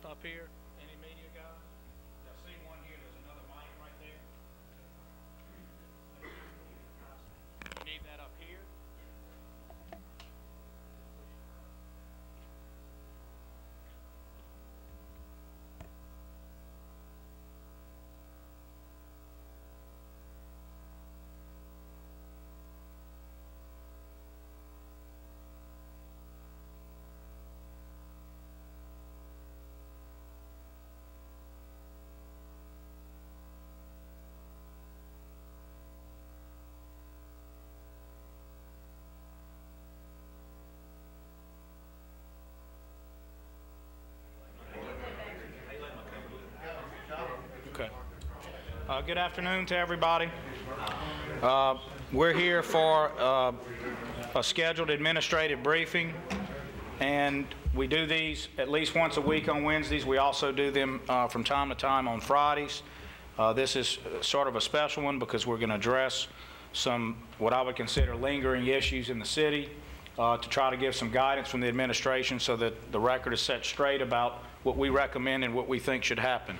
up here? Any media guys? I see one here. There's another mic right there. You need that up here? Okay. Good afternoon to everybody. We're here for a scheduled administrative briefing, and we do these at least once a week on Wednesdays. We also do them from time to time on Fridays. This is sort of a special one because we're going to address some what I would consider lingering issues in the city to try to give some guidance from the administration so that the record is set straight about what we recommend and what we think should happen.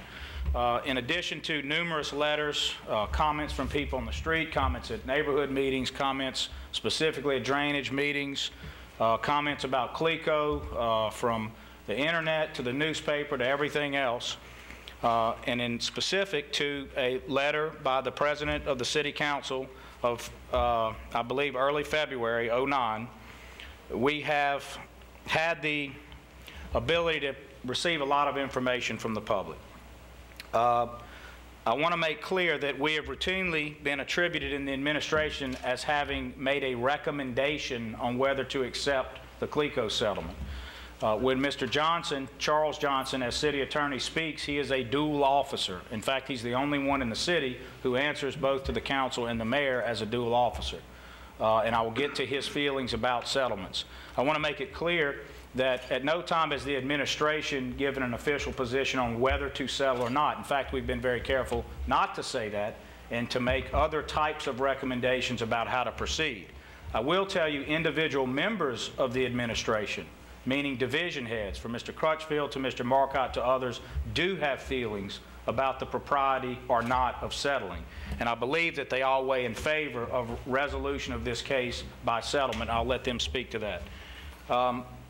In addition to numerous letters, comments from people on the street, comments at neighborhood meetings, comments specifically at drainage meetings, comments about CLECO, from the internet to the newspaper to everything else, and in specific to a letter by the President of the City Council of, I believe, early February '09, we have had the ability to receive a lot of information from the public. I want to make clear that we have routinely been attributed in the administration as having made a recommendation on whether to accept the CLECO settlement. When Mr. Johnson, Charles Johnson, as city attorney speaks, he is a dual officer. In fact, he's the only one in the city who answers both to the council and the mayor as a dual officer. And I will get to his feelings about settlements. I want to make it clear that at no time has the administration given an official position on whether to settle or not. In fact, we've been very careful not to say that and to make other types of recommendations about how to proceed. I will tell you individual members of the administration, meaning division heads, from Mr. Crutchfield to Mr. Marcotte to others, do have feelings about the propriety or not of settling. And I believe that they all weigh in favor of resolution of this case by settlement. I'll let them speak to that.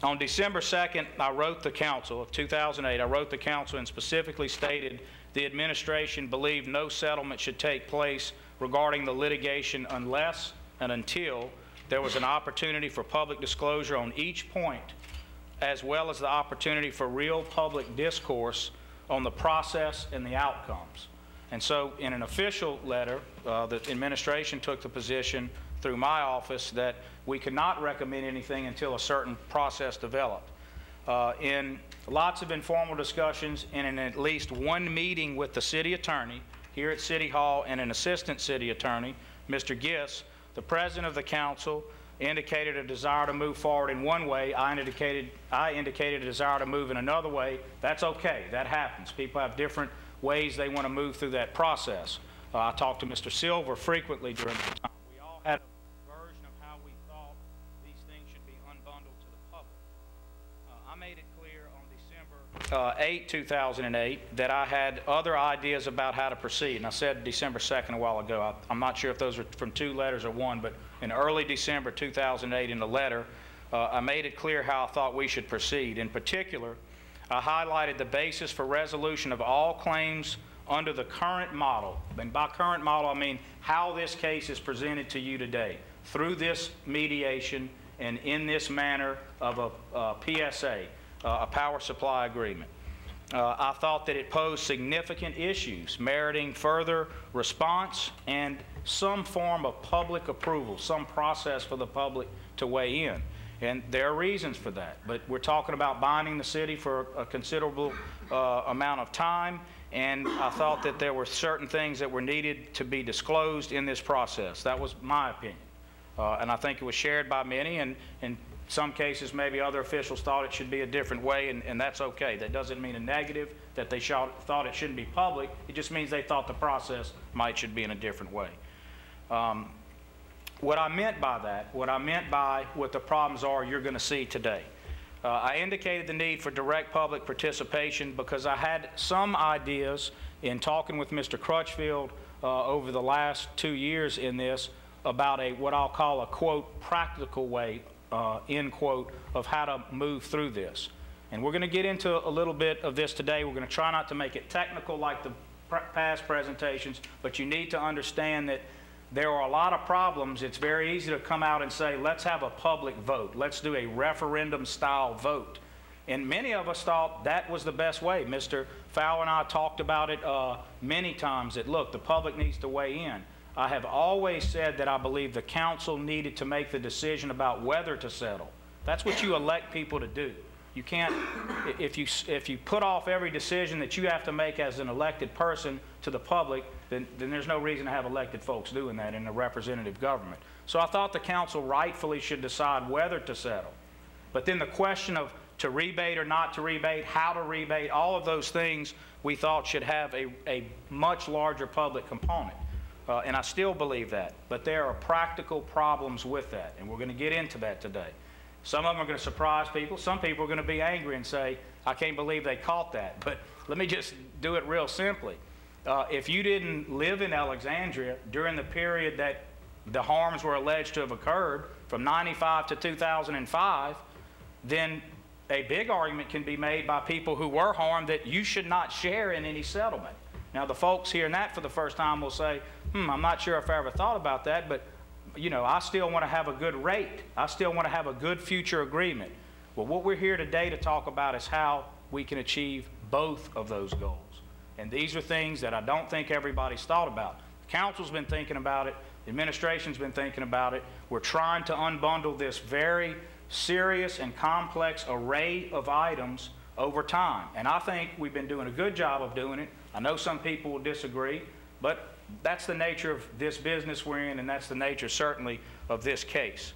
On December 2nd, I wrote the council of 2008. I wrote the council and specifically stated the administration believed no settlement should take place regarding the litigation unless and until there was an opportunity for public disclosure on each point, as well as the opportunity for real public discourse on the process and the outcomes. And so in an official letter, the administration took the position through my office that we could not recommend anything until a certain process developed. In lots of informal discussions and in at least one meeting with the city attorney here at City Hall and an assistant city attorney, Mr. Giss, the president of the council indicated a desire to move forward in one way. I indicated a desire to move in another way. That's okay. That happens. People have different ways they want to move through that process. I talked to Mr. Silver frequently during the time. We all had a version of how we thought these things should be unbundled to the public. I made it clear on December 8, 2008 that I had other ideas about how to proceed. And I said December 2nd a while ago. I'm not sure if those are from two letters or one, but in early December 2008 in the letter, I made it clear how I thought we should proceed. In particular, I highlighted the basis for resolution of all claims under the current model. And by current model, I mean how this case is presented to you today, through this mediation and in this manner of a PSA, a power supply agreement. I thought that it posed significant issues meriting further response and some form of public approval, some process for the public to weigh in. And there are reasons for that. But we're talking about binding the city for a considerable amount of time, and I thought that there were certain things that were needed to be disclosed in this process. That was my opinion. And I think it was shared by many, and in some cases maybe other officials thought it should be a different way, and that's okay. That doesn't mean a negative, that they thought it shouldn't be public. It just means they thought the process should be in a different way. What I meant by that, what the problems are you're going to see today. I indicated the need for direct public participation because I had some ideas in talking with Mr. Crutchfield over the last 2 years in this about what I'll call a, quote, practical way, end quote, of how to move through this. And we're going to get into a little bit of this today. We're going to try not to make it technical like the past presentations, but you need to understand that there are a lot of problems. It's very easy to come out and say, let's have a public vote. Let's do a referendum-style vote. And many of us thought that was the best way. Mr. Fowler and I talked about it many times, that, look, the public needs to weigh in. I have always said that I believe the council needed to make the decision about whether to settle. That's what you elect people to do. You can't, if you put off every decision that you have to make as an elected person to the public, then there's no reason to have elected folks doing that in a representative government. So I thought the council rightfully should decide whether to settle. But then the question of to rebate or not to rebate, how to rebate, all of those things we thought should have a much larger public component. And I still believe that. But there are practical problems with that, and we're going to get into that today. Some of them are going to surprise people. Some people are going to be angry and say, I can't believe they caught that. But let me just do it real simply. If you didn't live in Alexandria during the period that the harms were alleged to have occurred, from 95 to 2005, then a big argument can be made by people who were harmed that you should not share in any settlement. Now, the folks hearing that for the first time will say, I'm not sure if I ever thought about that, but you know, I still want to have a good rate. I still want to have a good future agreement. Well, what we're here today to talk about is how we can achieve both of those goals. And these are things that I don't think everybody's thought about. The council's been thinking about it. The administration's been thinking about it. We're trying to unbundle this very serious and complex array of items over time. And I think we've been doing a good job of doing it. I know some people will disagree, but that's the nature of this business we're in, and that's the nature, certainly, of this case.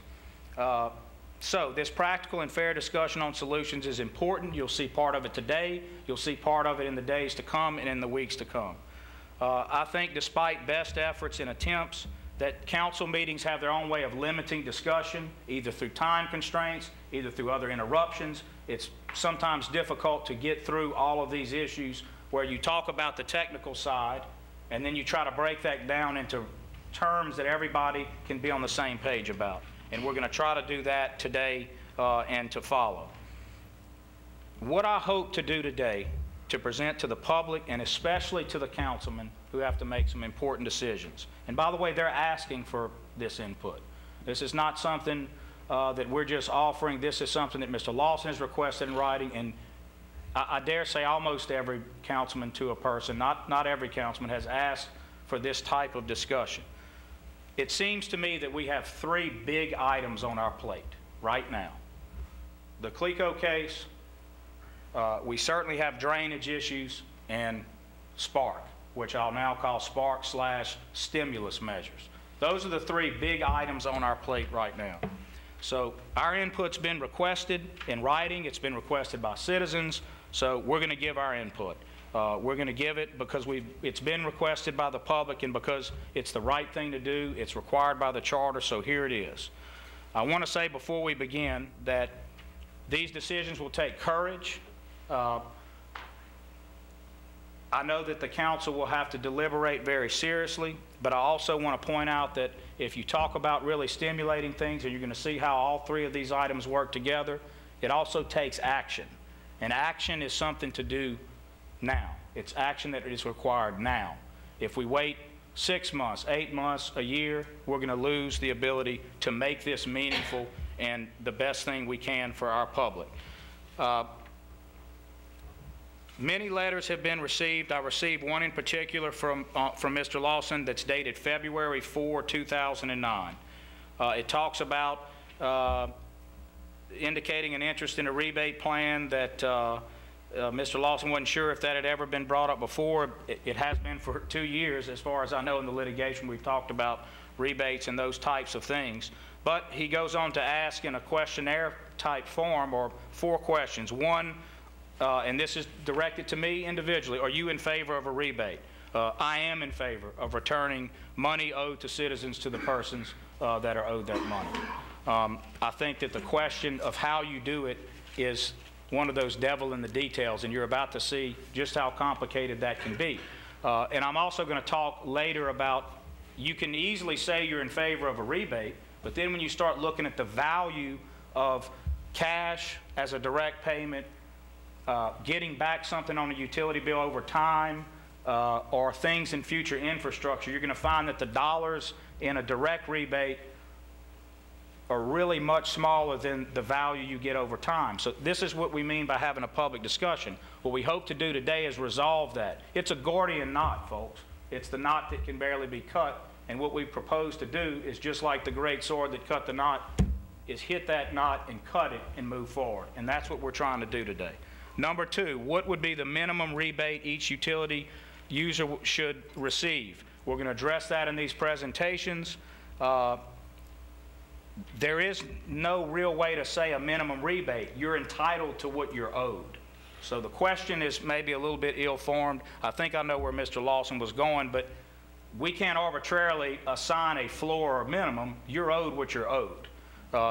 So this practical and fair discussion on solutions is important. You'll see part of it today. You'll see part of it in the days to come and in the weeks to come. I think despite best efforts and attempts, that council meetings have their own way of limiting discussion, either through time constraints, either through other interruptions. It's sometimes difficult to get through all of these issues where you talk about the technical side and then you try to break that down into terms that everybody can be on the same page about. And we're going to try to do that today and to follow. What I hope to do today to present to the public and especially to the councilmen who have to make some important decisions. And by the way, they're asking for this input. This is not something that we're just offering. This is something that Mr. Lawson has requested in writing, and I dare say almost every councilman to a person, not every councilman, has asked for this type of discussion. It seems to me that we have three big items on our plate right now. The Cleco case, we certainly have drainage issues, and Spark, which I'll now call Spark/stimulus measures. Those are the three big items on our plate right now. So our input's been requested in writing. It's been requested by citizens. So we're going to give our input. We're going to give it because it's been requested by the public and because it's the right thing to do. It's required by the charter, so here it is. I want to say before we begin that these decisions will take courage. I know that the council will have to deliberate very seriously, but I also want to point out that if you talk about really stimulating things, and you're going to see how all three of these items work together, it also takes action. And action is something to do now. It's action that is required now. If we wait 6 months, 8 months, a year, we're going to lose the ability to make this meaningful and the best thing we can for our public. Many letters have been received. I received one in particular from Mr. Lawson that's dated February 4, 2009. It talks about indicating an interest in a rebate plan that Mr. Lawson wasn't sure if that had ever been brought up before. It has been for 2 years, as far as I know in the litigation. We've talked about rebates and those types of things. But he goes on to ask in a questionnaire type form, or 4 questions. One, and this is directed to me individually, are you in favor of a rebate? I am in favor of returning money owed to citizens to the persons that are owed that money. I think that the question of how you do it is one of those devil in the details, and you're about to see just how complicated that can be. And I'm also going to talk later about, you can easily say you're in favor of a rebate, but then when you start looking at the value of cash as a direct payment, getting back something on a utility bill over time, or things in future infrastructure, you're going to find that the dollars in a direct rebate are really much smaller than the value you get over time. So this is what we mean by having a public discussion. What we hope to do today is resolve that. It's a Gordian knot, folks. It's the knot that can barely be cut, and what we propose to do is, just like the great sword that cut the knot, is hit that knot and cut it and move forward. And that's what we're trying to do today. Number two, what would be the minimum rebate each utility user should receive? We're going to address that in these presentations. There is no real way to say a minimum rebate. You're entitled to what you're owed. So the question is maybe a little bit ill-formed. I think I know where Mr. Lawson was going, but we can't arbitrarily assign a floor or minimum. You're owed what you're owed.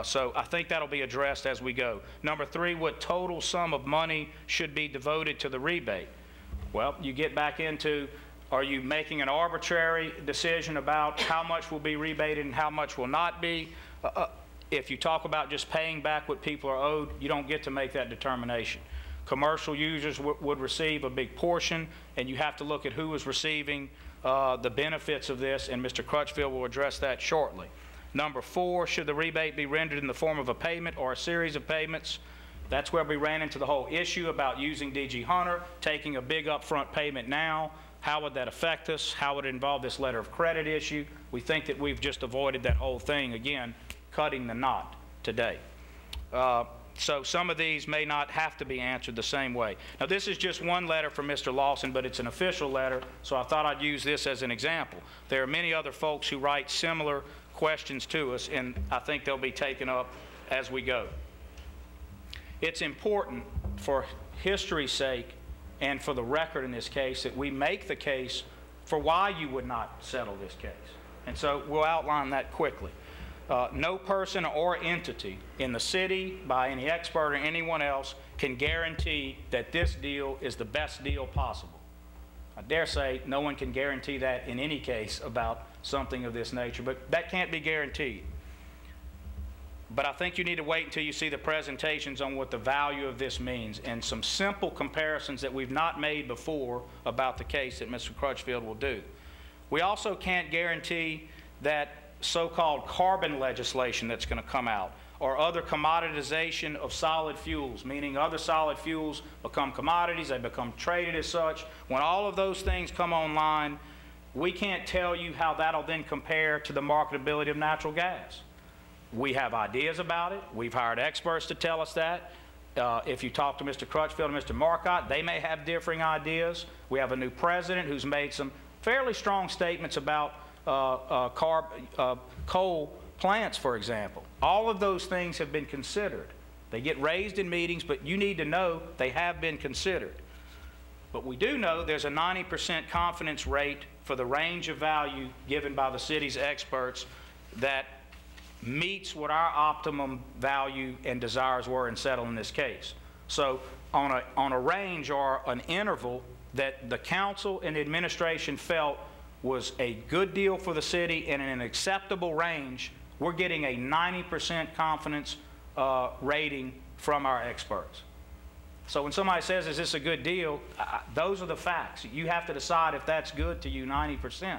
So I think that'll be addressed as we go. Number three, what total sum of money should be devoted to the rebate? Well, you get back into, are you making an arbitrary decision about how much will be rebated and how much will not be? If you talk about just paying back what people are owed, you don't get to make that determination. Commercial users would receive a big portion, and you have to look at who is receiving the benefits of this, and Mr. Crutchfield will address that shortly. Number four, should the rebate be rendered in the form of a payment or a series of payments? That's where we ran into the whole issue about using DG Hunter, taking a big upfront payment now. How would that affect us? How would it involve this letter of credit issue? We think that we've just avoided that whole thing, again, cutting the knot today. So some of these may not have to be answered the same way. Now, this is just one letter from Mr. Lawson, but it's an official letter, so I thought I'd use this as an example. There are many other folks who write similar questions to us, and I think they'll be taken up as we go. It's important, for history's sake and for the record in this case, that we make the case for why you would not settle this case. And so we'll outline that quickly. No person or entity in the city, by any expert or anyone else, can guarantee that this deal is the best deal possible. I dare say no one can guarantee that in any case about something of this nature, but that can't be guaranteed. But I think you need to wait until you see the presentations on what the value of this means, and some simple comparisons that we've not made before about the case that Mr. Crutchfield will do. We also can't guarantee that so-called carbon legislation that's going to come out, or other commoditization of solid fuels, meaning other solid fuels become commodities, they become traded as such. When all of those things come online, we can't tell you how that'll then compare to the marketability of natural gas. We have ideas about it. We've hired experts to tell us that. If you talk to Mr. Crutchfield and Mr. Marcotte, they may have differing ideas. We have a new president who's made some fairly strong statements about coal plants, for example. All of those things have been considered. They get raised in meetings, but you need to know they have been considered. But we do know there's a 90% confidence rate for the range of value given by the city's experts that meets what our optimum value and desires were in settling this case. So on a range or an interval that the council and the administration felt was a good deal for the city and in an acceptable range, we're getting a 90% confidence rating from our experts. So when somebody says, is this a good deal, those are the facts. You have to decide if that's good to you, 90%.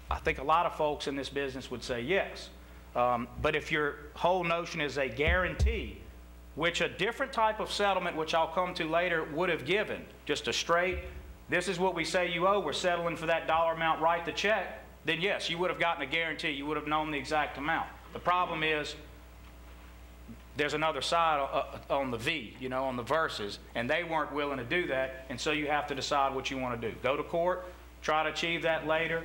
I think a lot of folks in this business would say yes. But if your whole notion is a guarantee, which a different type of settlement, which I'll come to later, would have given, just a straight, this is what we say you owe, we're settling for that dollar amount, write the check, then yes, you would have gotten a guarantee. You would have known the exact amount. The problem is there's another side on the V, you know, on the verses, and they weren't willing to do that, and so you have to decide what you want to do. Go to court, try to achieve that later,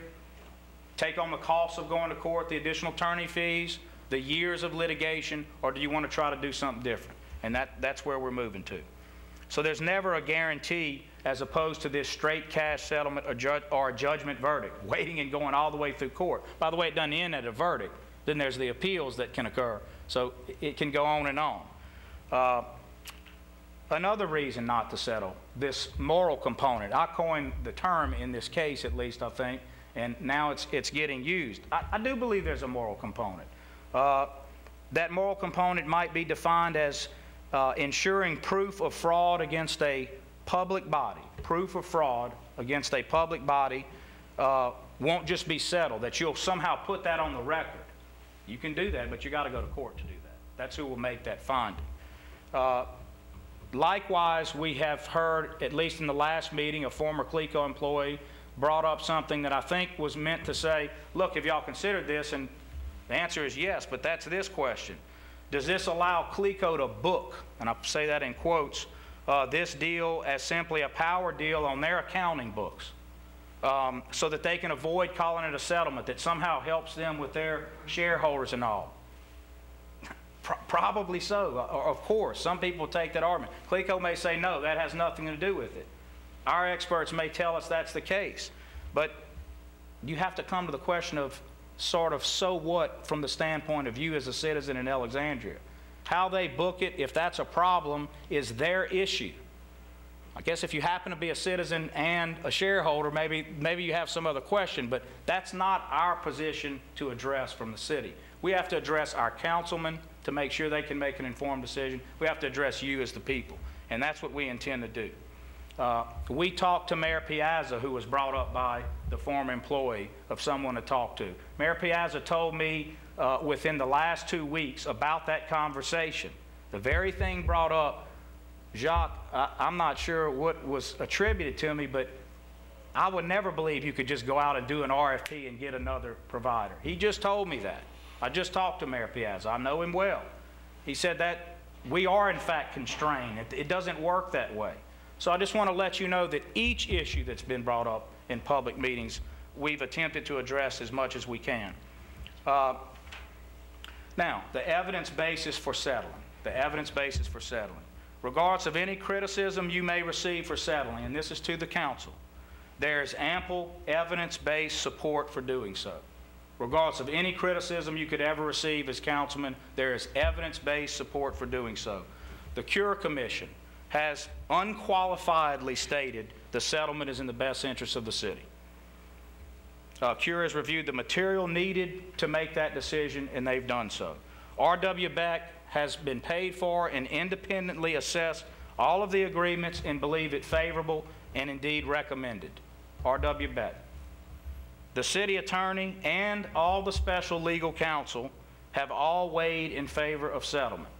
take on the costs of going to court, the additional attorney fees, the years of litigation, or do you want to try to do something different? And that's where we're moving to. So there's never a guarantee as opposed to this straight cash settlement or a judgment verdict, waiting and going all the way through court. By the way, it doesn't end at a verdict. Then there's the appeals that can occur. So it can go on and on. another reason not to settle, this moral component. I coined the term in this case, at least, I think, and now it's getting used. I do believe there's a moral component. That moral component might be defined as ensuring proof of fraud against a public body. Proof of fraud against a public body won't just be settled, that you'll somehow put that on the record. You can do that, but you got to go to court to do that. That's who will make that finding. Likewise, we have heard, at least in the last meeting, a former CLECO employee brought up something that I think was meant to say, look, have y'all considered this? And the answer is yes, but that's this question. Does this allow CLECO to book, and I say that in quotes, this deal as simply a power deal on their accounting books so that they can avoid calling it a settlement that somehow helps them with their shareholders and all? Probably so, of course. Some people take that argument. CLECO may say, no, that has nothing to do with it. Our experts may tell us that's the case. But you have to come to the question of sort of so what from the standpoint of you as a citizen in Alexandria. How they book it, if that's a problem, is their issue. I guess if you happen to be a citizen and a shareholder, maybe you have some other question, but that's not our position to address from the city. We have to address our councilmen to make sure they can make an informed decision. We have to address you as the people, and that's what we intend to do. We talked to Mayor Piazza, who was brought up by the former employee of someone to talk to. Mayor Piazza told me within the last 2 weeks about that conversation. The very thing brought up, Jacques, I'm not sure what was attributed to me, but I would never believe you could just go out and do an RFP and get another provider. He just told me that. I just talked to Mayor Piazza. I know him well. He said that we are, in fact, constrained. It doesn't work that way. So I just want to let you know that each issue that's been brought up in public meetings, we've attempted to address as much as we can. Now, the evidence basis for settling. The evidence basis for settling. Regardless of any criticism you may receive for settling, and this is to the council, there is ample evidence-based support for doing so. Regardless of any criticism you could ever receive as councilman, there is evidence-based support for doing so. The Cure Commission has unqualifiedly stated the settlement is in the best interest of the city. Cure has reviewed the material needed to make that decision, and they've done so. R.W. Beck has been paid for and independently assessed all of the agreements and believe it favorable and indeed recommended. R.W. Beck. The city attorney and all the special legal counsel have all weighed in favor of settlement.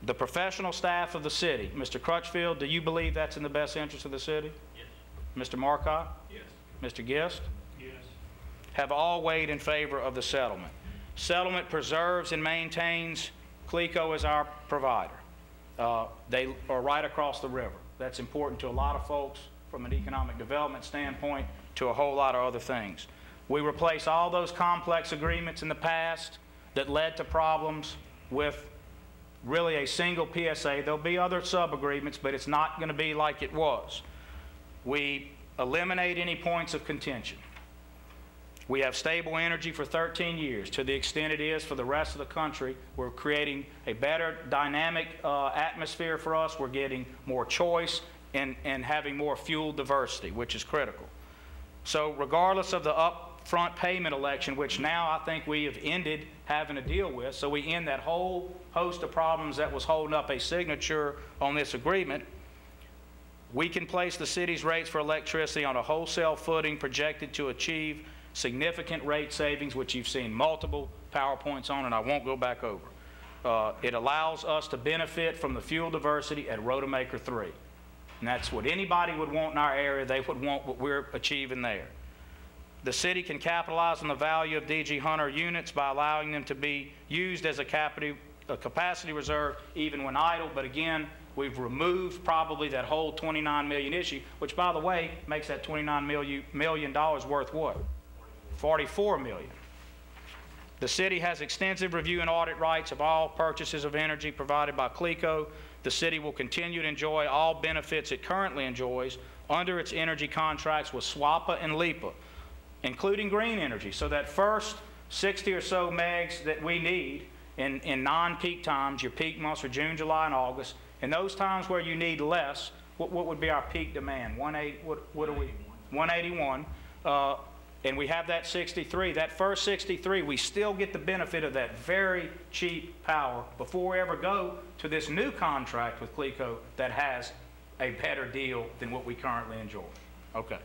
The professional staff of the city, Mr. Crutchfield, do you believe that's in the best interest of the city? Yes. Mr. Marcotte? Yes. Mr. Gist? Yes. Have all weighed in favor of the settlement. Settlement preserves and maintains CLECO as our provider. They are right across the river. That's important to a lot of folks from an economic development standpoint, to a whole lot of other things. We replace all those complex agreements in the past that led to problems with really a single PSA. There'll be other sub-agreements, but it's not going to be like it was. We eliminate any points of contention. We have stable energy for 13 years, to the extent it is for the rest of the country. We're creating a better dynamic atmosphere for us. We're getting more choice and having more fuel diversity, which is critical. So regardless of the upfront payment election, which now I think we have ended having to deal with, so we end that whole host of problems that was holding up a signature on this agreement, we can place the city's rates for electricity on a wholesale footing projected to achieve significant rate savings, which you've seen multiple PowerPoints on, and I won't go back over. It allows us to benefit from the fuel diversity at Rodemaker 3. And that's what anybody would want in our area. They would want what we're achieving there. The city can capitalize on the value of DG Hunter units by allowing them to be used as a capacity reserve even when idle. But again, we've removed probably that whole $29 million issue, which, by the way, makes that $29 million worth what? $44 million. The city has extensive review and audit rights of all purchases of energy provided by CLECO. The city will continue to enjoy all benefits it currently enjoys under its energy contracts with SWAPA and LIPA, including green energy. So that first 60 or so megs that we need in non-peak times, your peak months are June, July, and August, In those times where you need less, what would be our peak demand? 180, what are we? 181. And we have that 63. That first 63, we still get the benefit of that very cheap power before we ever go to this new contract with CLECO that has a better deal than what we currently enjoy. Okay.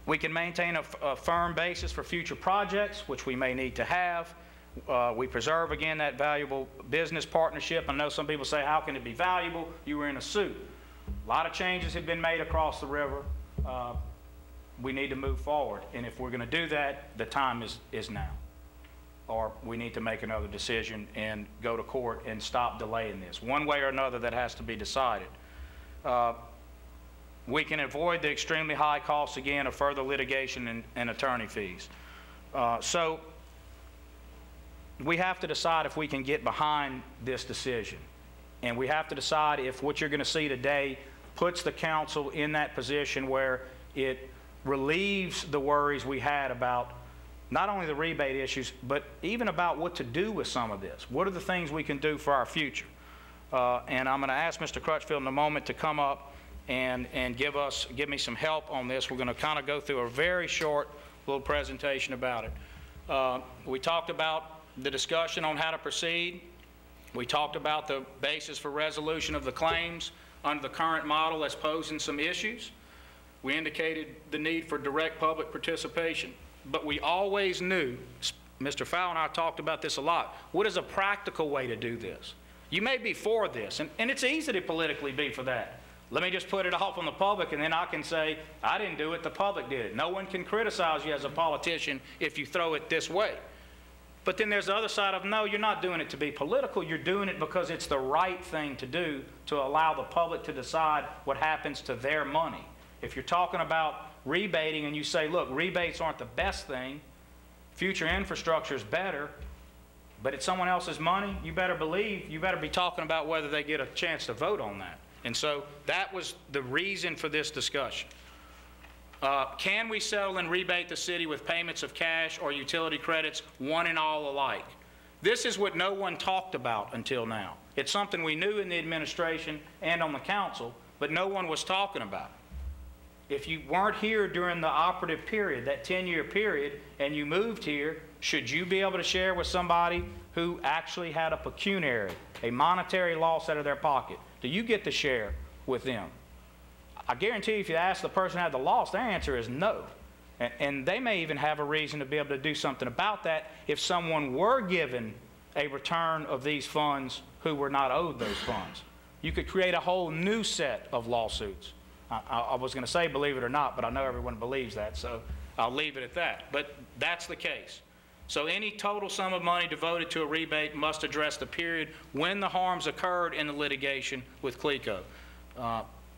We can maintain a firm basis for future projects, which we may need to have. We preserve, again, that valuable business partnership. I know some people say, how can it be valuable? You were in a suit. A lot of changes have been made across the river. We need to move forward. And if we're going to do that, the time is now. Or we need to make another decision and go to court and stop delaying this. One way or another, that has to be decided. We can avoid the extremely high costs, again, of further litigation and attorney fees. So we have to decide if we can get behind this decision. And we have to decide if what you're going to see today puts the council in that position where it relieves the worries we had about not only the rebate issues, but even about what to do with some of this. What are the things we can do for our future? And I'm going to ask Mr. Crutchfield in a moment to come up and give me some help on this. We're going to kind of go through a very short little presentation about it. We talked about the discussion on how to proceed. We talked about the basis for resolution of the claims under the current model that's posing some issues. We indicated the need for direct public participation, but we always knew, Mr. Fowle and I talked about this a lot, what is a practical way to do this? You may be for this, and it's easy to politically be for that. Let me just put it off on the public, and then I can say, I didn't do it, the public did it. No one can criticize you as a politician if you throw it this way. But then there's the other side of, no, you're not doing it to be political. You're doing it because it's the right thing to do to allow the public to decide what happens to their money. If you're talking about rebating and you say, look, rebates aren't the best thing, future infrastructure is better, but it's someone else's money, you better believe, you better be talking about whether they get a chance to vote on that. And so that was the reason for this discussion. Can we settle and rebate the city with payments of cash or utility credits, one and all alike? This is what no one talked about until now. It's something we knew in the administration and on the council, but no one was talking about. If you weren't here during the operative period, that 10-year period, and you moved here, should you be able to share with somebody who actually had a pecuniary, a monetary loss out of their pocket? Do you get to share with them? I guarantee you, if you ask the person who had the loss, their answer is no. And they may even have a reason to be able to do something about that if someone were given a return of these funds who were not owed those funds. You could create a whole new set of lawsuits. I was going to say believe it or not, but I know everyone believes that, so I'll leave it at that. But that's the case. So any total sum of money devoted to a rebate must address the period when the harms occurred in the litigation with CLECO.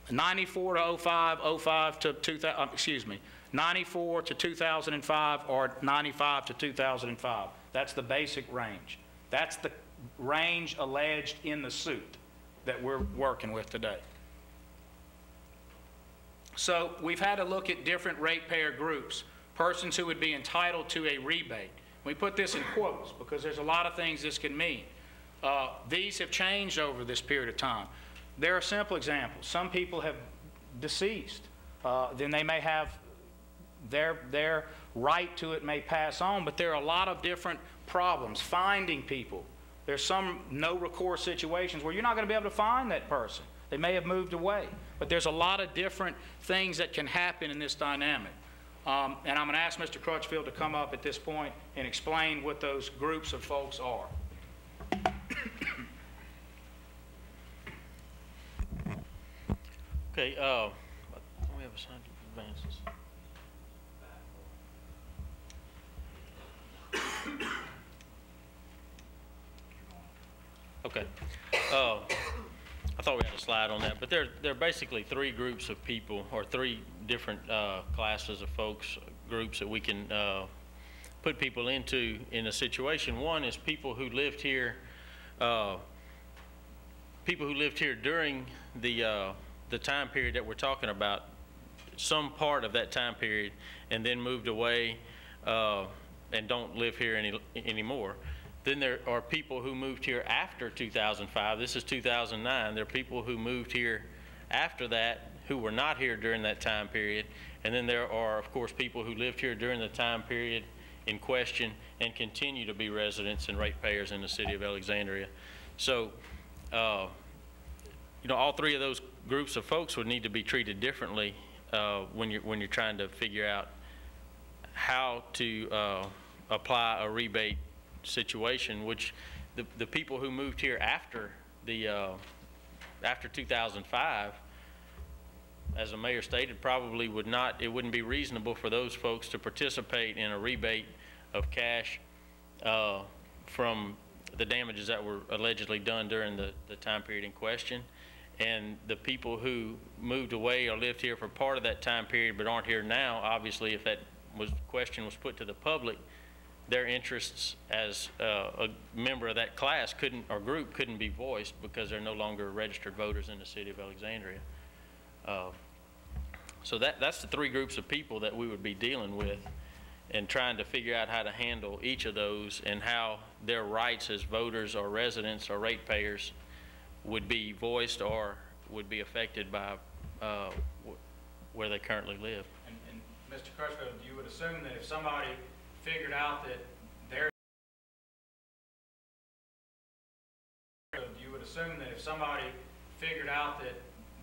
94 to 05, 05 to 2000, 94 to 2005, or 95 to 2005. That's the basic range. That's the range alleged in the suit that we're working with today. So we've had to look at different ratepayer groups, persons who would be entitled to a rebate. We put this in quotes because there's a lot of things this can mean. These have changed over this period of time. There are simple examples. Some people have deceased. Then they may have their right to it may pass on, but there are a lot of different problems. Finding people. There's some no recourse situations where you're not going to be able to find that person. They may have moved away. But there's a lot of different things that can happen in this dynamic. And I'm going to ask Mr. Crutchfield to come up at this point and explain what those groups of folks are. Okay, we have assigned advances. Okay. I thought we had a slide on that, but there are basically three groups of people, or three different classes of folks, groups that we can put people into in a situation. One is people who lived here, during the time period that we're talking about, some part of that time period, and then moved away and don't live here anymore. Then there are people who moved here after 2005. This is 2009. There are people who moved here after that who were not here during that time period. And then there are, of course, people who lived here during the time period in question and continue to be residents and ratepayers in the city of Alexandria. So, you know, all three of those groups of folks would need to be treated differently when you're trying to figure out how to apply a rebate situation, which the people who moved here after after 2005, as the mayor stated, probably would not, it wouldn't be reasonable for those folks to participate in a rebate of cash from the damages that were allegedly done during the time period in question. And the people who moved away or lived here for part of that time period but aren't here now, obviously if that question was put to the public, their interests as a member of that class or group couldn't be voiced because they're no longer registered voters in the city of Alexandria. So that's the three groups of people that we would be dealing with and trying to figure out how to handle each of those and how their rights as voters or residents or ratepayers would be voiced or would be affected by where they currently live. And Mr. Crutchfield, you would assume that if somebody figured out that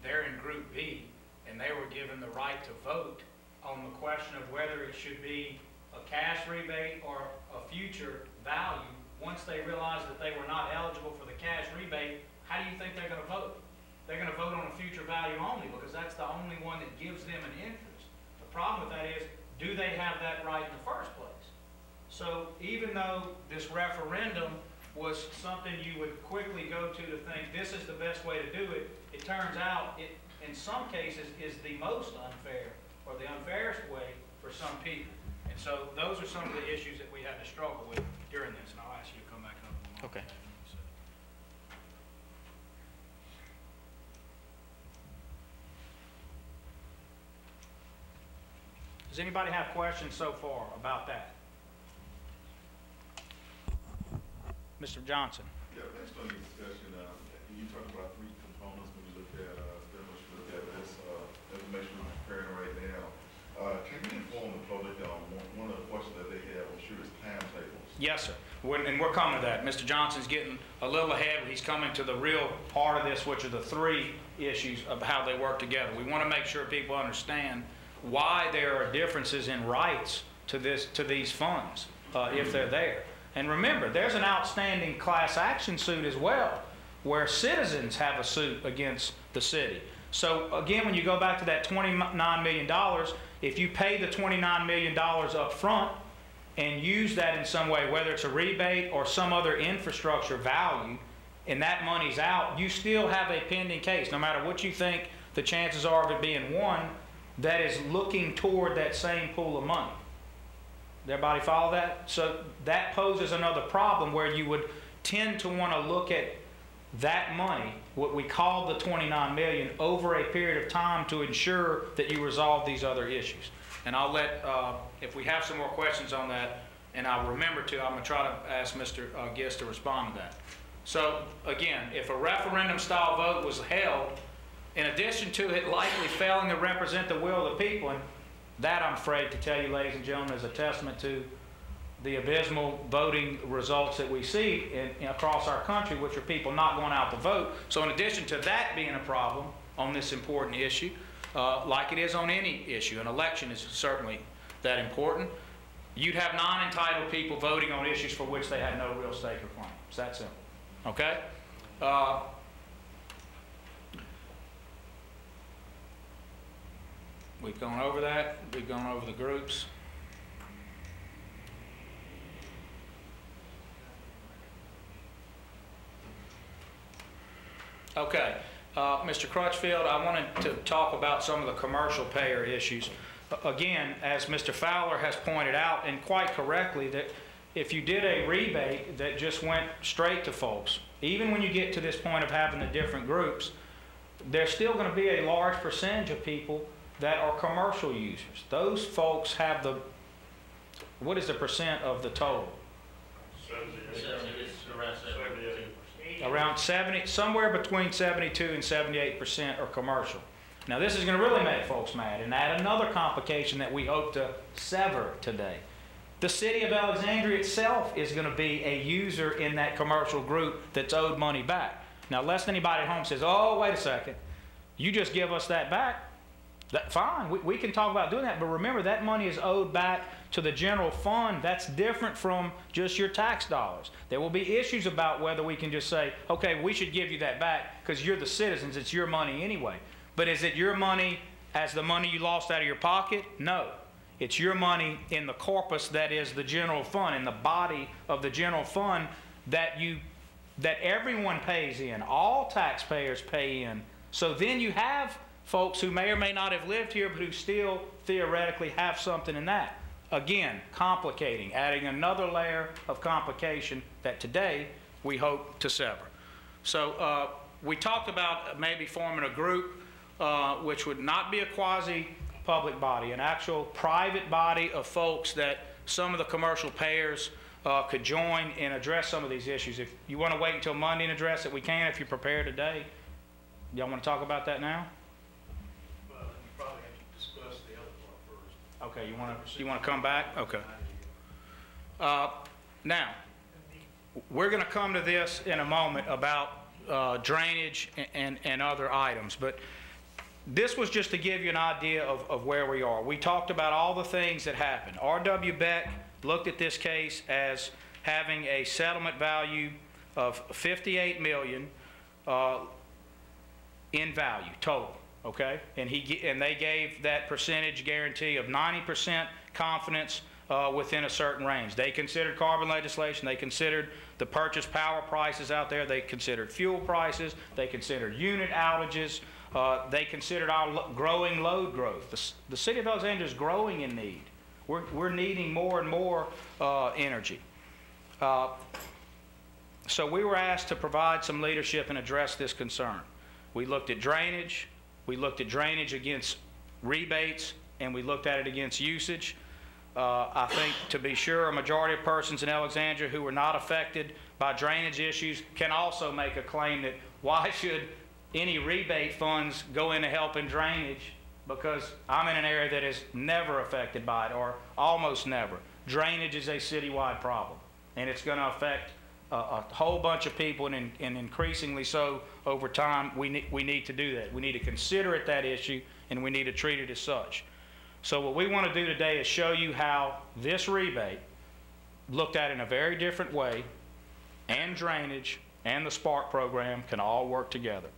they're in Group B and they were given the right to vote on the question of whether it should be a cash rebate or a future value, once they realized that they were not eligible for the cash rebate, how do you think they're going to vote? They're going to vote on a future value only because that's the only one that gives them an interest. The problem with that is, do they have that right in the first place? So even though this referendum was something you would quickly go to think this is the best way to do it, it turns out it, in some cases, is the most unfair or the unfairest way for some people. And so those are some of the issues that we had to struggle with during this, and I'll ask you to come back up. Okay. Does anybody have questions so far about that? Mr. Johnson. Yeah, based on your discussion, you talked about three components when you look at this information we're preparing right now. Can you inform the public on one of the questions that they have, I'm sure, is timetables? Yes, sir. And we're coming to that. Mr. Johnson's getting a little ahead. He's coming to the real part of this, which are the three issues of how they work together. We want to make sure people understand why there are differences in rights to these funds if they're there. And remember, there's an outstanding class action suit as well, where citizens have a suit against the city. So again, when you go back to that $29 million, if you pay the $29 million up front and use that in some way, whether it's a rebate or some other infrastructure value, and that money's out, you still have a pending case. No matter what you think the chances are of it being won, that is looking toward that same pool of money. Does everybody follow that? So that poses another problem where you would tend to want to look at that money, what we call the $29 million, over a period of time to ensure that you resolve these other issues. And I'll let, if we have some more questions on that, and I'll remember to, I'm going to try to ask Mr. Gist to respond to that. So again, if a referendum style vote was held, in addition to it likely failing to represent the will of the people, and that, I'm afraid to tell you, ladies and gentlemen, is a testament to the abysmal voting results that we see across our country, which are people not going out to vote. So in addition to that being a problem on this important issue, like it is on any issue, an election is certainly that important, you'd have non-entitled people voting on issues for which they had no real stake or claim. It's that simple. Okay? We've gone over that. We've gone over the groups. Okay. Mr. Crutchfield, I wanted to talk about some of the commercial payer issues. Again, as Mr. Fowler has pointed out, and quite correctly, that if you did a rebate that just went straight to folks, even when you get to this point of having the different groups, there's still going to be a large percentage of people that are commercial users. Those folks have the, what is the percent of the total? Around 70, somewhere between 72 and 78% are commercial. Now this is going to really make folks mad and add another complication that we hope to sever today. The city of Alexandria itself is going to be a user in that commercial group that's owed money back. Now, lest anybody at home says, oh, wait a second, you just give us that back, fine, we can talk about doing that, but remember that money is owed back to the general fund. That's different from just your tax dollars. There will be issues about whether we can just say, okay, we should give you that back because you're the citizens, it's your money anyway. But is it your money as the money you lost out of your pocket? No. It's your money in the corpus that is the general fund, in the body of the general fund that everyone pays in, all taxpayers pay in. So then you have folks who may or may not have lived here, but who still theoretically have something in that. Again, complicating, adding another layer of complication that today we hope to sever. So we talked about maybe forming a group which would not be a quasi-public body, an actual private body of folks that some of the commercial payers could join and address some of these issues. If you want to wait until Monday and address it, we can. If you're prepared today, y'all want to talk about that now? Well, you probably have to discuss the other part first. Okay, you want to come back? Okay. Now, we're going to come to this in a moment about drainage and other items, but this was just to give you an idea of where we are. We talked about all the things that happened. R.W. Beck looked at this case as having a settlement value of $58 million in value total, okay? And they gave that percentage guarantee of 90% confidence within a certain range. They considered carbon legislation. They considered the purchase power prices out there. They considered fuel prices. They considered unit outages. They considered our growing load growth. The city of Alexandria is growing in need. We're needing more and more energy. So we were asked to provide some leadership and address this concern. We looked at drainage. We looked at drainage against rebates, and we looked at it against usage. I think, to be sure, a majority of persons in Alexandria who were not affected by drainage issues can also make a claim that why should any rebate funds go into helping drainage, because I'm in an area that is never affected by it, or almost never. Drainage is a citywide problem, and it's going to affect a whole bunch of people, and increasingly so over time. We need to do that. We need to consider it that issue, and we need to treat it as such. So what we want to do today is show you how this rebate, looked at in a very different way, and drainage and the Spark program can all work together,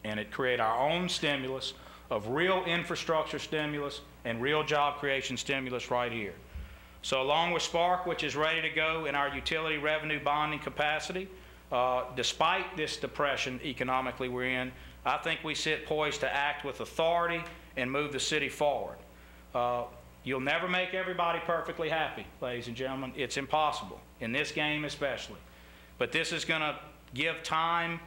and it create our own stimulus of real infrastructure stimulus and real job creation stimulus right here. So along with Spark, which is ready to go in our utility revenue bonding capacity, despite this depression economically we're in, I think we sit poised to act with authority and move the city forward. You'll never make everybody perfectly happy, ladies and gentlemen. It's impossible, in this game especially. But this is going to give time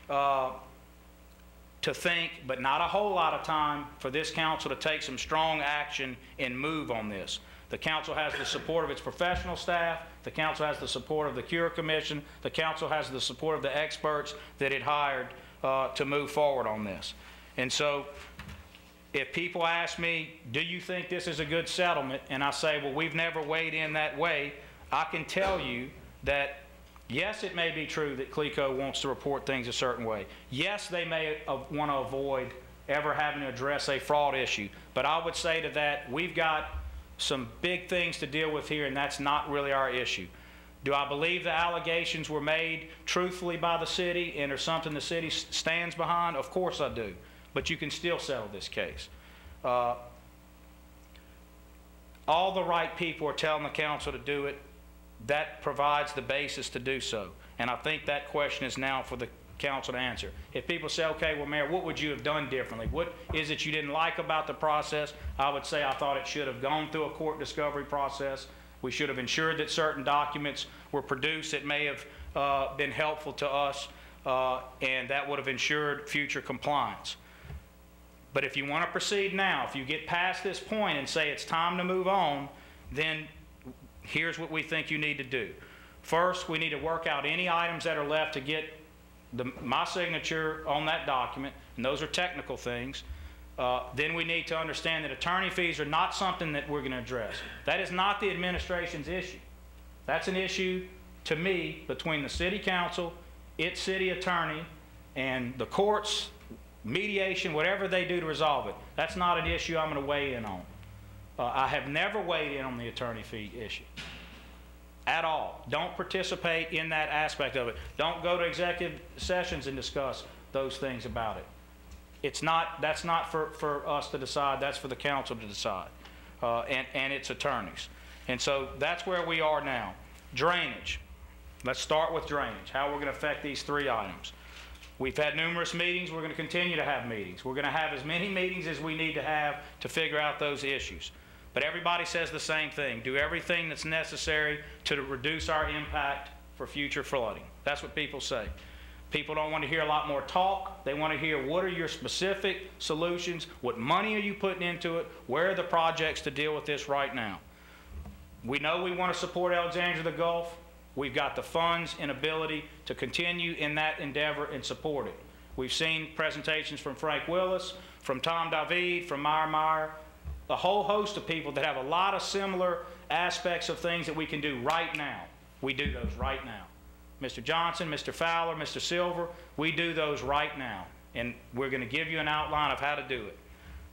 to think, but not a whole lot of time, for this council to take some strong action and move on this. The council has the support of its professional staff. The council has the support of the Cure Commission. The council has the support of the experts that it hired to move forward on this. And so if people ask me, do you think this is a good settlement? And I say, well, we've never weighed in that way. I can tell you that, yes, it may be true that CLECO wants to report things a certain way. Yes, they may want to avoid ever having to address a fraud issue. But I would say to that, we've got some big things to deal with here, and that's not really our issue. Do I believe the allegations were made truthfully by the city and are something the city stands behind? Of course I do. But you can still settle this case. All the right people are telling the council to do it. That provides the basis to do so. And I think that question is now for the council to answer. If people say, okay, well, Mayor, what would you have done differently? What is it you didn't like about the process? I would say I thought it should have gone through a court discovery process. We should have ensured that certain documents were produced that may have been helpful to us, and that would have ensured future compliance. But if you want to proceed now, if you get past this point and say it's time to move on, then here's what we think you need to do. First, we need to work out any items that are left to get my signature on that document, and those are technical things. Then we need to understand that attorney fees are not something that we're going to address. That is not the administration's issue. That's an issue, to me, between the city council, its city attorney, and the courts, mediation, whatever they do to resolve it. That's not an issue I'm going to weigh in on. I have never weighed in on the attorney fee issue at all. Don't participate in that aspect of it. Don't go to executive sessions and discuss those things about it. That's not for us to decide. That's for the council to decide, and its attorneys. And so that's where we are now. Drainage. Let's start with drainage, how we're going to affect these three items. We've had numerous meetings. We're going to continue to have meetings. We're going to have as many meetings as we need to have to figure out those issues. But everybody says the same thing. Do everything that's necessary to reduce our impact for future flooding. That's what people say. People don't want to hear a lot more talk. They want to hear, what are your specific solutions? What money are you putting into it? Where are the projects to deal with this right now? We know we want to support Alexandria the Gulf. We've got the funds and ability to continue in that endeavor and support it. We've seen presentations from Frank Willis, from Tom David, from Meyer, a whole host of people that have a lot of similar aspects of things that we can do right now. We do those right now. Mr. Johnson, Mr. Fowler, Mr. Silver, we do those right now. And we're going to give you an outline of how to do it.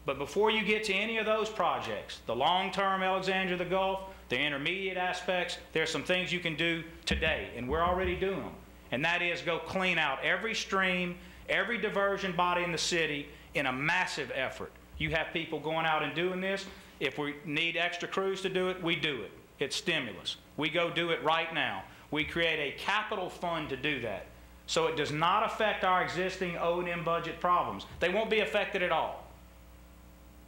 But before you get to any of those projects, the long-term Alexandria the Gulf, the intermediate aspects, there's some things you can do today, and we're already doing them. And that is go clean out every stream, every diversion body in the city in a massive effort. You have people going out and doing this. If we need extra crews to do it, we do it. It's stimulus. We go do it right now. We create a capital fund to do that. So it does not affect our existing O&M budget problems. They won't be affected at all.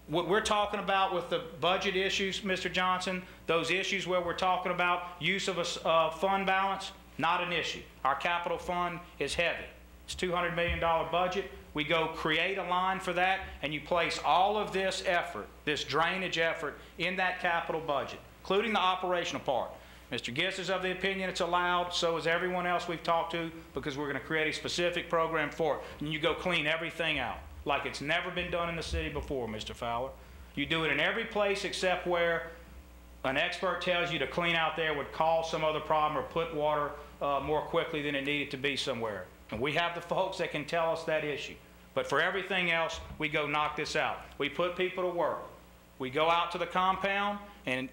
What we're talking about with the budget issues, Mr. Johnson, those issues where we're talking about use of a fund balance, not an issue. Our capital fund is heavy. It's $200 million budget. We go create a line for that, and you place all of this effort, this drainage effort, in that capital budget, including the operational part. Mr. Giss is of the opinion it's allowed, so is everyone else we've talked to, because we're going to create a specific program for it. And you go clean everything out, like it's never been done in the city before, Mr. Fowler. You do it in every place except where an expert tells you to clean out there would cause some other problem or put water more quickly than it needed to be somewhere. And we have the folks that can tell us that issue. But for everything else, we go knock this out. We put people to work. We go out to the compound, and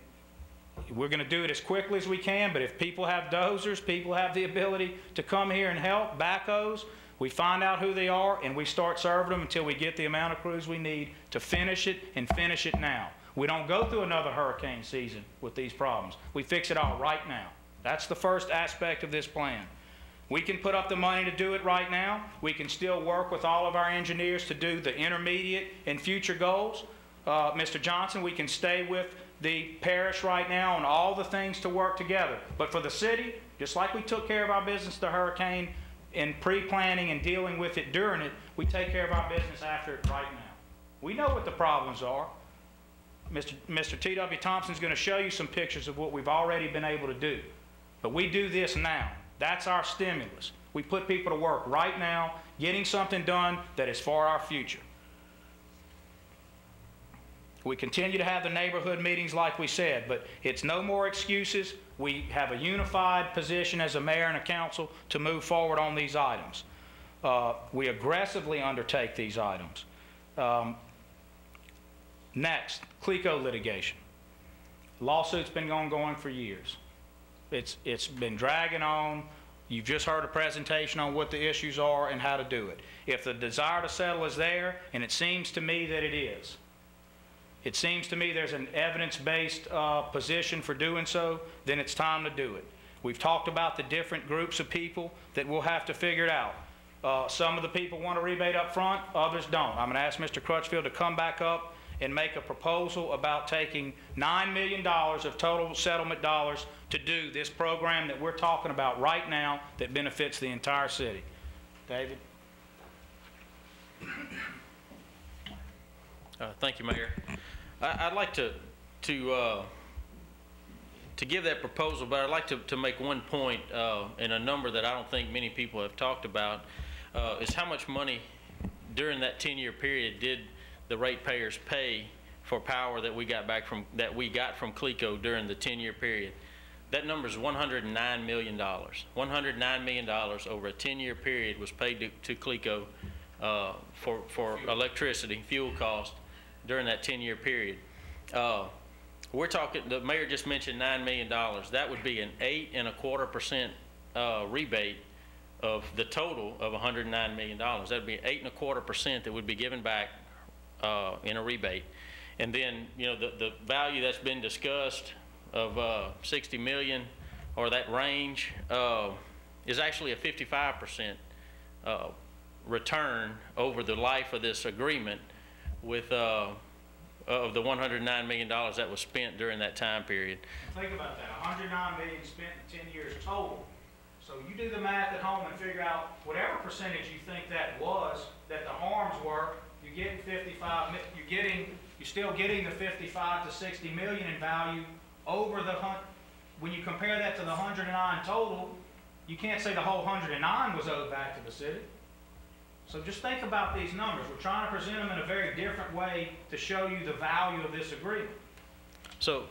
we're going to do it as quickly as we can, but if people have dozers, people have the ability to come here and help, backhoes, we find out who they are, and we start serving them until we get the amount of crews we need to finish it, and finish it now. We don't go through another hurricane season with these problems. We fix it all right now. That's the first aspect of this plan. We can put up the money to do it right now. We can still work with all of our engineers to do the intermediate and future goals. Mr. Johnson, we can stay with the parish right now on all the things to work together. But for the city, just like we took care of our business the hurricane in pre-planning and dealing with it during it, we take care of our business after it right now. We know what the problems are. Mr. T.W. Thompson's going to show you some pictures of what we've already been able to do. But we do this now. That's our stimulus. We put people to work right now, getting something done that is for our future. We continue to have the neighborhood meetings like we said, but it's no more excuses. We have a unified position as a mayor and a council to move forward on these items. We aggressively undertake these items. Next, CLECO litigation. Lawsuit's been going for years. It's been dragging on. You've just heard a presentation on what the issues are and how to do it. If the desire to settle is there, and it seems to me that it is, it seems to me there's an evidence-based position for doing so, then it's time to do it. We've talked about the different groups of people that we'll have to figure it out. Some of the people want a rebate up front, others don't. I'm going to ask Mr. Crutchfield to come back up and make a proposal about taking $9 million of total settlement dollars to do this program that we're talking about right now that benefits the entire city. David? Thank you, Mayor. I'd like to give that proposal, but I'd like to make one point, and a number that I don't think many people have talked about, is how much money during that 10-year period did the ratepayers pay for power that we got from CLECO during the 10-year period. That number is $109 million. $109 million over a 10-year period was paid to CLECO for electricity, fuel cost during that 10-year period. We're talking, the mayor just mentioned $9 million. That would be an 8.25% rebate of the total of $109 million. That would be 8.25% that would be given back in a rebate. And then, you know, the value that's been discussed of 60 million or that range is actually a 55% return over the life of this agreement with of the $109 million that was spent during that time period. Think about that, $109 million spent in 10 years total. So you do the math at home and figure out whatever percentage you think that was, that the harms were, you're getting 55, you're still getting the 55 to 60 million in value over the, when you compare that to the 109 total, you can't say the whole 109 was owed back to the city. So just think about these numbers. We're trying to present them in a very different way to show you the value of this agreement. So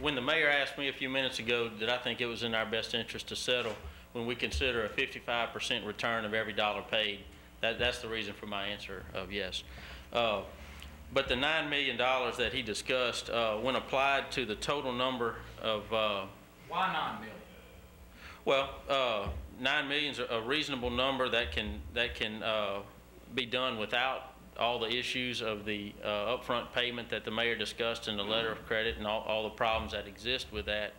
when the mayor asked me a few minutes ago that I think it was in our best interest to settle when we consider a 55% return of every dollar paid, that's the reason for my answer of yes. But the $9 million that he discussed, when applied to the total number of... Why $9 million? Well, 9 million is a reasonable number that can be done without all the issues of the upfront payment that the mayor discussed in the letter of credit and all the problems that exist with that.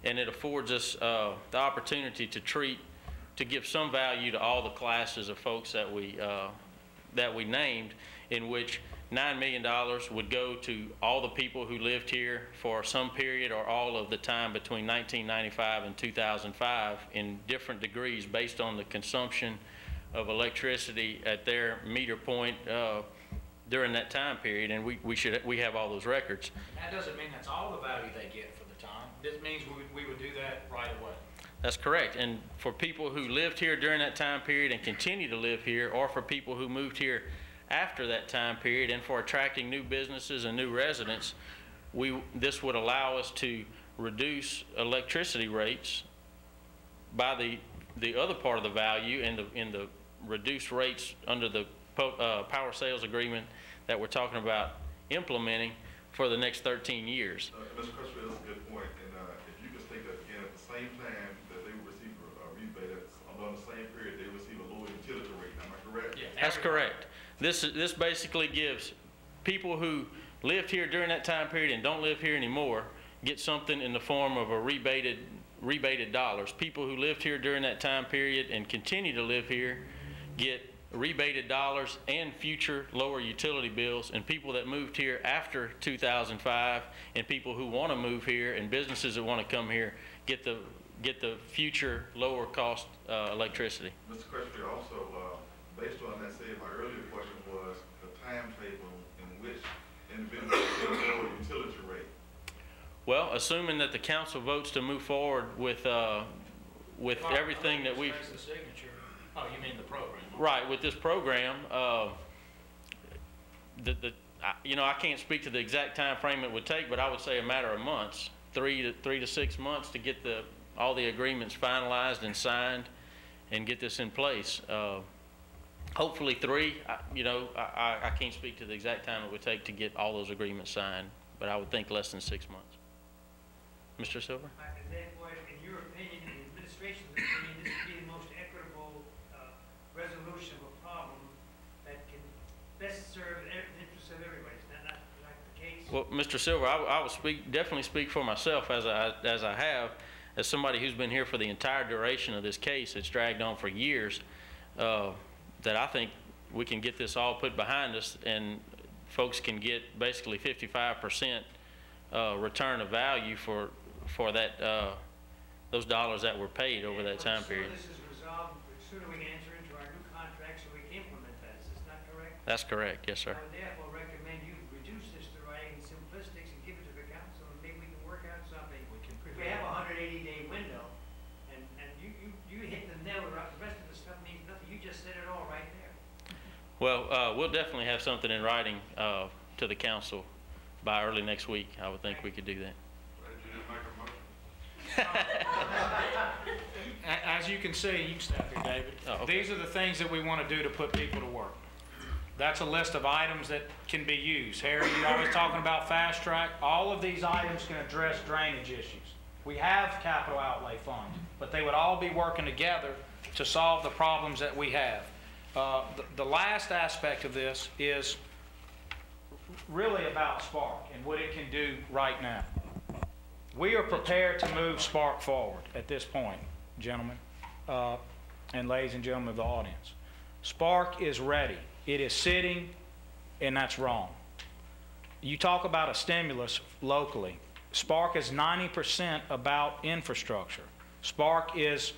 And it affords us the opportunity to give some value to all the classes of folks that we named, in which $9 million would go to all the people who lived here for some period or all of the time between 1995 and 2005 in different degrees based on the consumption of electricity at their meter point during that time period, and we have all those records. That doesn't mean that's all the value they get for the time. This means we would do that right away. That's correct. And for people who lived here during that time period and continue to live here, or for people who moved here after that time period, and for attracting new businesses and new residents, this would allow us to reduce electricity rates by the other part of the value in the reduced rates under the power sales agreement that we're talking about implementing for the next 13 years. Mr. Crutchfield, that's a good point. And if you could state that again, at the same time that they would receive a rebate, on the same period they receive a lower utility rate. Am I correct? Yeah, that's correct. This basically gives people who lived here during that time period and don't live here anymore get something in the form of a rebated dollars. People who lived here during that time period and continue to live here get rebated dollars and future lower utility bills, and people that moved here after 2005 and people who want to move here and businesses that want to come here get the future lower cost electricity. Mr. Crutchfield, also based on that said, my earlier question was the timetable in which individuals get a lower utility rate. Well, assuming that the council votes to move forward with everything that we've... The signature. Oh, you mean the program? Right, with this program, you know, I can't speak to the exact time frame it would take, but I would say a matter of months, 3 to 6 months to get all the agreements finalized and signed and get this in place. Hopefully 3. You know, I can't speak to the exact time it would take to get all those agreements signed, but I would think less than 6 months. Mr. Silver? Therefore, in your opinion, in the administration's opinion, this would be the most equitable resolution of a problem that can best serve the interests of everybody. Is that not the case? Well, Mr. Silver, I will definitely speak for myself as I have, as somebody who's been here for the entire duration of this case. It's dragged on for years. That I think we can get this all put behind us, and folks can get basically 55% return of value for that those dollars that were paid over that time period. This is resolved, sooner we can enter into our new contract so we can implement that. Is this not correct? That's correct, yes, sir. I would therefore recommend you reduce this to writing in simplistics and give it to the council, and maybe we can work out something. We have Well, we'll definitely have something in writing to the council by early next week. I would think we could do that. As you can see, you can step here, David. Oh, okay. These are the things that we want to do to put people to work. That's a list of items that can be used. Harry, you're always talking about fast track. All of these items can address drainage issues. We have capital outlay funds, but they would all be working together to solve the problems that we have. The last aspect of this is really about Spark and what it can do right now. We are prepared to move Spark forward at this point, gentlemen, and ladies and gentlemen of the audience. Spark is ready. It is sitting, and that's wrong. You talk about a stimulus locally. Spark is 90% about infrastructure. Spark is